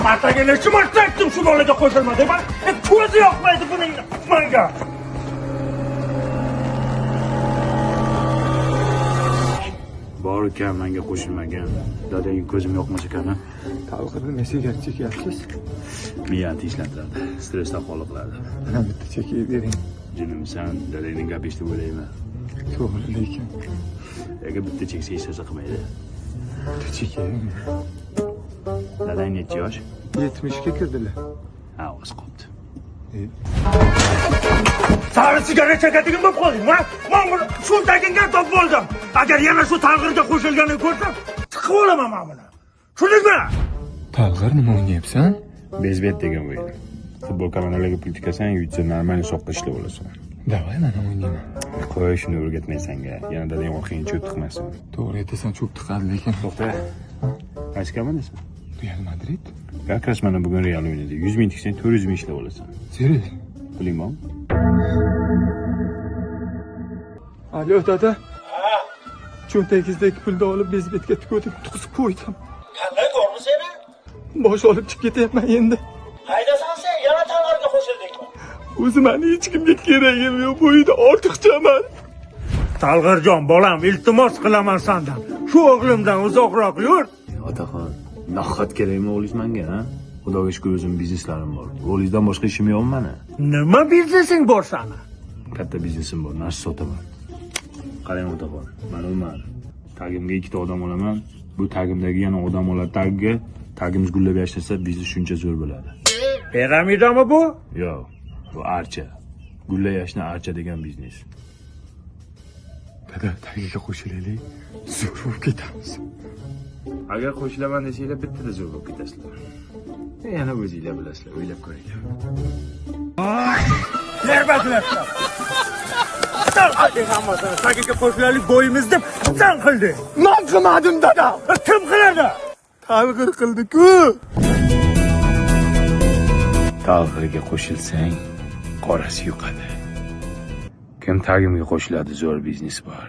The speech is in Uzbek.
Martaga necha marta aytdim shu bolaga qo'shilma deb. Ko'zi yoqmaydi buning menga. Bor ekan menga qo'shilmagan. Dadangga ko'zim yoqmas ekan. Talqinni nega sigaret chekyapsiz? Miyani ishlantiradi. Stressdan xoli qiladi. Mana bitta chekib bering. Jinim san dadangning gapi eshitib o'ylayman. To'g'ri lekin Agar bitta cheksa hech narsa qilmaydi. bitta chekaymi? Dadang necha yosh? 70 ga kirdilar. Ha, o'z qopti. Sari sigaret chekadigan bo'lib qolding, ha? Men buni shu taginga top bo'ldim. Agar yana shu talg'irga qo'shilganini ko'rsam, chiqib olaman men buni. Tushundingmi? Talg'ir nima o'ynayapsan? Bezbet degan o'yin. Futbol kanallariga pul tikasan, yutsa normal soqqa ishlab olasan. Davay mana o'ynayman. Qo'y shuni o'rgatmay senga. Yana dadang o'qiyni cho'p tiqmasin. To'g'ri aytasan, cho'p tiqadi lekin. To'xta. Qaysi komandasisan? Real Madrid. Как раз mana bugun Real o'ynaydi. 100 ming tiksang 400 ming ishlab olasan. Serios? Puling bormi? Alo dada. Ha. Cho'ntagingizdagi pulni olib bezbetga tikib tuqsib qo'ydim. Qanday ko'rmi seni? Bosh olib chiqib ketyapman endi. Haydasan sen, yana talg'irga qo'shildingmi? O'zi meni hech kimga keragim yo'q, bu uyda ortiqchaman. Talg'irjon bolam, iltimos qilaman sendan. Shu o'g'limdan uzoqroq yur. Otaxon, nahot kerakmi o'g'lingiz menga, ha? Xudoga shukr o'zim bizneslarim bor. O'g'lingizdan boshqa ishim yo'qmi mana? Nima biznesing bor sani? Katta biznesim bor, narsa sotaman. Qarang otaxon, mana uman. Tagimga ikkita odam olaman. Bu tagimdagi yana odam oladi tagiga. Tagimiz gullab yashnasa, biznes shuncha zo'r bo'ladi. Piramidami bu? Yo'q, bu archa. Gullab yashna archa degan biznes. Dada, tagiga qo'shilaylik. Zo'r bo'lib ketamiz. Agar qo'shilaman desanglar, bittada zo'r bo'lib ketasizlar. Yana o'zingizlar bilasizlar, o'ylab ko'ring. Yerbaklar. Sen hadi hammasi tagiga qo'shilaylik bo'yimiz deb sen qilding. Men qilmadim dada. Kim qiladi? Talg'ir qildi-ku. Talg'irga qo'shilsang, qorasi yuqadi. Kim tagimga qo'shiladi, zo'r biznes bor.